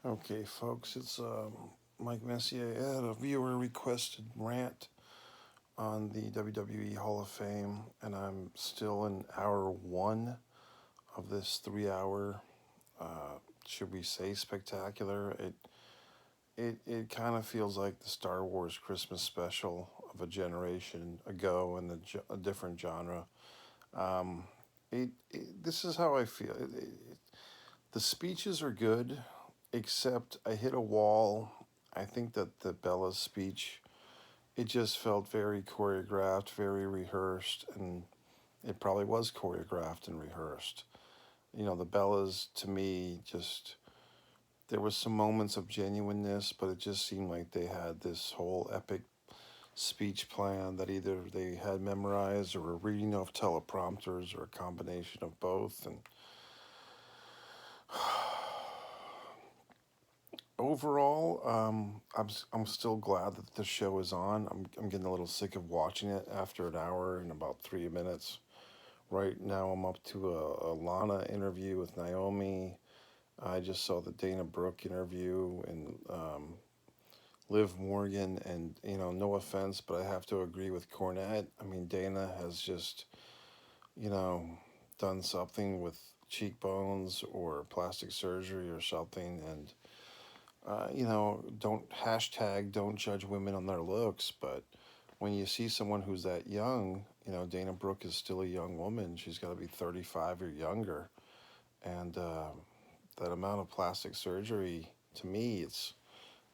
Okay, folks, it's Mike Messier. I had a viewer requested rant on the WWE Hall of Fame, and I'm still in hour one of this 3 hour, should we say, spectacular. It kind of feels like the Star Wars Christmas special of a generation ago in a different genre. Um, this is how I feel. The speeches are good, except I hit a wall. I think that the BELLAS speech, it just felt very choreographed, very rehearsed, and it probably was choreographed and rehearsed. You know, the Bellas, to me, just, there was some moments of genuineness, but it just seemed like they had this whole epic speech plan that either they had memorized or were reading off teleprompters or a combination of both. And overall, I'm still glad that the show is on. I'm getting a little sick of watching it after an hour and about 3 minutes. Right now, I'm up to a Lana interview with Naomi. I just saw the Dana Brooke interview and Liv Morgan, and no offense, but I have to agree with Cornette. I mean, Dana has just, you know, done something with cheekbones or plastic surgery or something, and don't judge women on their looks, but when you see someone who's that young, Dana Brooke is still a young woman. She's got to be 35 or younger, and that amount of plastic surgery, to me,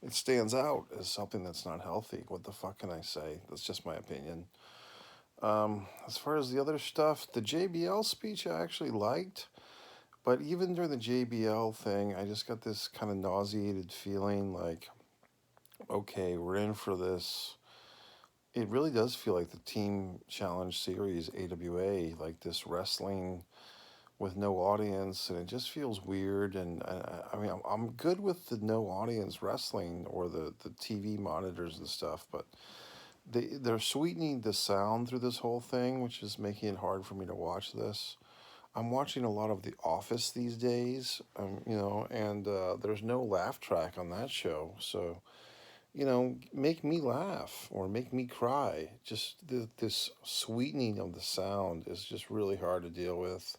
it stands out as something that's not healthy. What the fuck can I say? That's just my opinion. As far as the other stuff, the JBL speech I actually liked, but even during the JBL thing, I just got this kind of nauseated feeling like, okay, we're in for this. It really does feel like the Team Challenge Series, AWA, like this wrestling with no audience, and it just feels weird. And I mean, I'm good with the no audience wrestling or the TV monitors and stuff, but they're sweetening the sound through this whole thing, which is making it hard for me to watch this. I'm watching a lot of The Office these days, and there's no laugh track on that show, so make me laugh or make me cry. Just this sweetening of the sound is just really hard to deal with.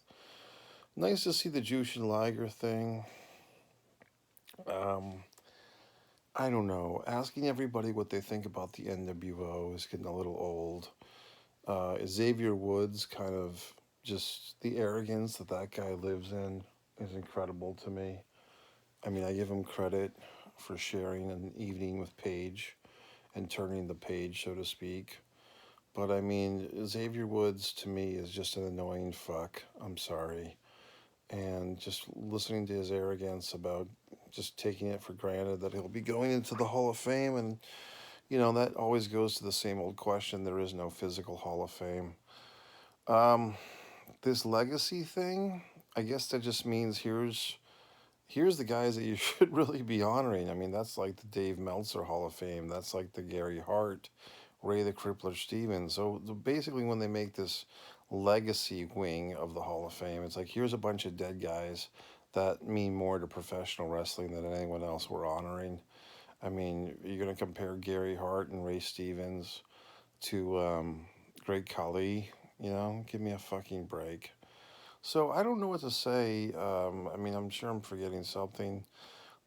Nice to see the Jushin Liger thing. Um, I don't know. Asking everybody what they think about the NWO is getting a little old. Xavier Woods, kind of just the arrogance that guy lives in is incredible to me. I mean, I give him credit for sharing an evening with Paige and turning the page, so to speak. But I mean, Xavier Woods to me is just an annoying fuck. I'm sorry. And just listening to his arrogance about just taking it for granted that he'll be going into the Hall of Fame. And, that always goes to the same old question. There is no physical Hall of Fame. This legacy thing, I guess that just means here's the guys that you should really be honoring. I mean, that's like the Dave Meltzer Hall of Fame. That's like the Gary Hart, Ray the Crippler Stevens. So basically, when they make this legacy wing of the Hall of Fame, it's like, here's a bunch of dead guys that mean more to professional wrestling than anyone else we're honoring. I mean, you're going to compare Gary Hart and Ray Stevens to Greg Khali, give me a fucking break. So I don't know what to say. I mean, I'm sure I'm forgetting something.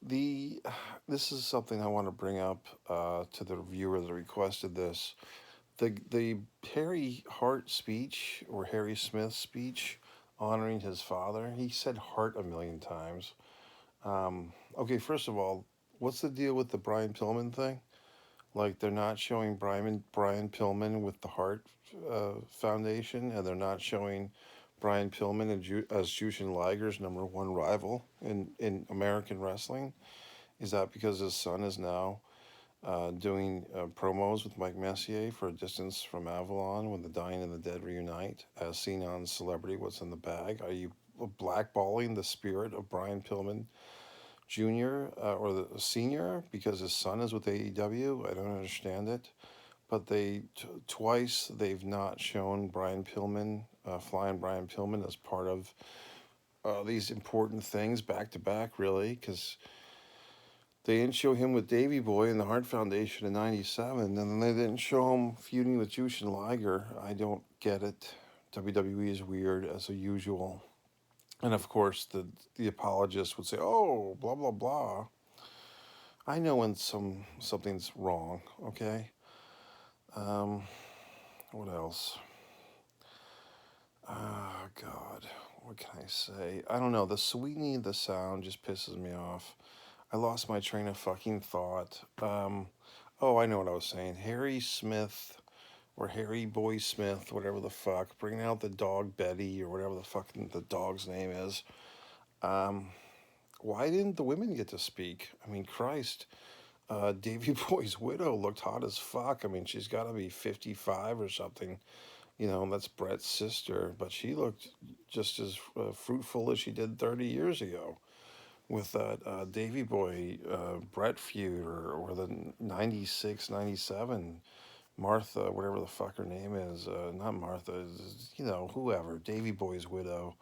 The This is something I want to bring up to the viewer that requested this. The Harry Hart speech, or Harry Smith speech, honoring his father. He said Hart a million times. Okay, first of all, what's the deal with the Brian Pillman thing? Like, they're not showing Brian Pillman with the Hart Foundation, and they're not showing Brian Pillman as Jushin Liger's #1 rival in American wrestling. Is that because his son is now doing promos with Mike Messier for A Distance from Avalon when the dying and the dead reunite, as seen on Celebrity What's in the Bag? Are you blackballing the spirit of Brian Pillman Jr. Or the senior because his son is with AEW? I don't understand it. But twice they've not shown Brian Pillman, flying Brian Pillman as part of these important things back to back, really, because they didn't show him with Davey Boy in the Hart Foundation in '97, and then they didn't show him feuding with Jushin Liger. I don't get it. WWE is weird as usual. And of course, the apologists would say, "Oh, blah blah blah." I know when something's wrong. Okay. Um, what else? Oh God, what can I say? I don't know. The sweetening of the sound just pisses me off. I lost my train of fucking thought. Oh, I know what I was saying. Harry Smith or Harry Boy Smith, whatever the fuck, bringing out the dog Betty or whatever the fucking the dog's name is. Um, why didn't the women get to speak? I mean, Christ. Davy Boy's widow looked hot as fuck. I mean, she's got to be 55 or something. You know, that's Brett's sister, but she looked just as fruitful as she did 30 years ago with that Davy Boy Brett feud or the 96, 97 Martha, whatever the fuck her name is. Not Martha, you know, whoever. Davy Boy's widow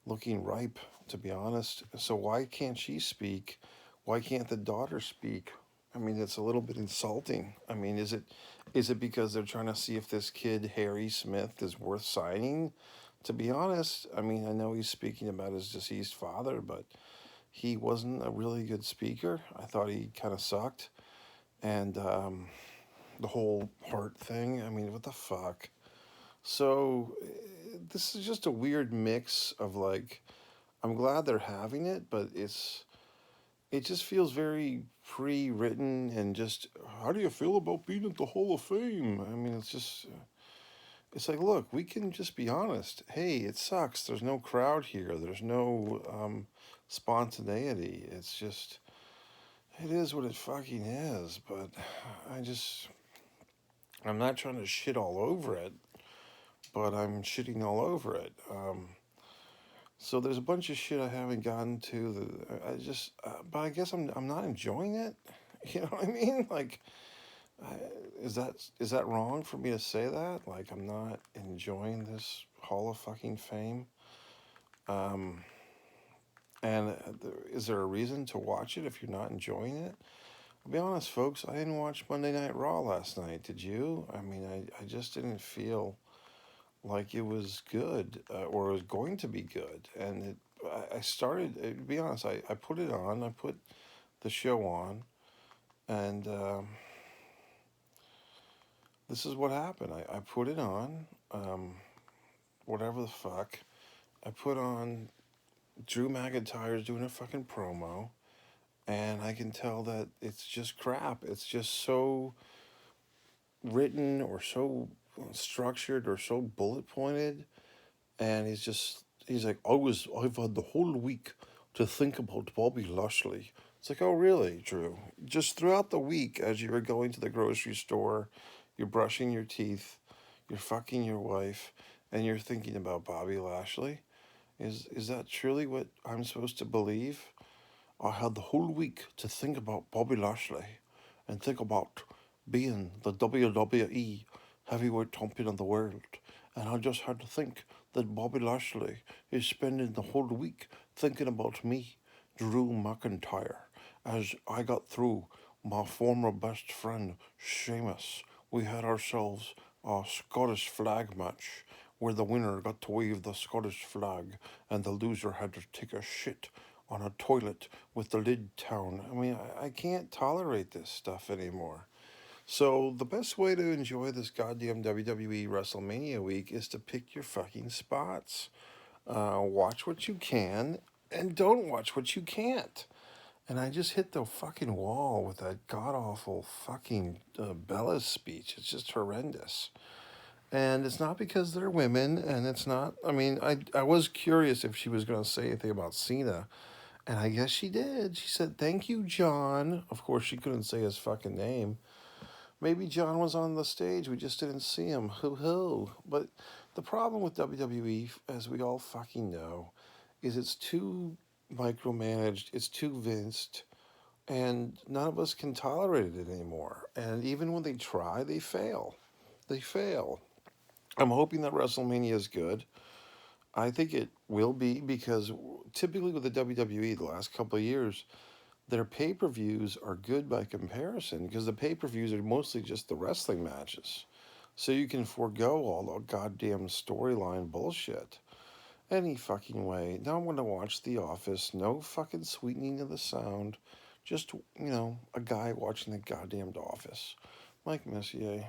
looking ripe, to be honest. So why can't she speak? Why can't the daughter speak? I mean, it's a little bit insulting. I mean, is it because they're trying to see if this kid Harry Smith is worth signing? To be honest, I mean, I know he's speaking about his deceased father, but he wasn't a really good speaker. I thought he kind of sucked, and the whole heart thing. I mean, what the fuck? So this is just a weird mix of like, I'm glad they're having it, but it just feels very pre-written and just how do you feel about being at the Hall of Fame? I mean, it's like, look, we can just be honest. Hey, it sucks. There's no crowd here. There's no spontaneity. It's just it is what it fucking is. But I just I'm not trying to shit all over it, but I'm shitting all over it. So there's a bunch of shit I haven't gotten to. I just, but I guess I'm not enjoying it. You know what I mean? Like, I, is that wrong for me to say that? Like, I'm not enjoying this Hall of fucking Fame. Um, and is there a reason to watch it if you're not enjoying it? I'll be honest, folks. I didn't watch Monday Night Raw last night. Did you? I mean, I just didn't feel like it was good or it was going to be good. And I started, to be honest, I put it on, I put the show on, and this is what happened. I put it on, whatever the fuck. I put on Drew McIntyre's doing a fucking promo, and I can tell that it's just crap. It's just so written or so structured or so bullet pointed, and he's like, I've had the whole week to think about Bobby Lashley. It's like, oh really, Drew? Just throughout the week, as you were going to the grocery store, you're brushing your teeth, you're fucking your wife, and you're thinking about Bobby Lashley. Is that truly what I'm supposed to believe? I had the whole week to think about Bobby Lashley and think about being the WWE heavyweight champion of the world. And I just had to think that Bobby Lashley is spending the whole week thinking about me, Drew McIntyre, as I got through my former best friend, Sheamus. We had ourselves a Scottish flag match where the winner got to wave the Scottish flag and the loser had to take a shit on a toilet with the lid down. I mean, I can't tolerate this stuff anymore. So the best way to enjoy this goddamn WWE WrestleMania week is to pick your fucking spots. Watch what you can and don't watch what you can't. And I just hit the fucking wall with that god awful fucking BELLAS speech. It's just horrendous. And it's not because they're women, and it's not. I mean, I was curious if she was going to say anything about Cena, and I guess she did. She said, "Thank you, John." Of course, she couldn't say his fucking name. Maybe John was on the stage. We just didn't see him. Hoo hoo. But the problem with WWE, as we all fucking know, is it's too micromanaged. It's too Vinced. And none of us can tolerate it anymore. And even when they try, they fail. They fail. I'm hoping that WrestleMania is good. I think it will be because typically with the WWE, the last couple of years, their pay-per-views are good by comparison because the pay-per-views are mostly just the wrestling matches. So you can forego all the goddamn storyline bullshit any fucking way. Now I want to watch The Office. No fucking sweetening of the sound. Just, a guy watching the goddamn Office. Mike Messier.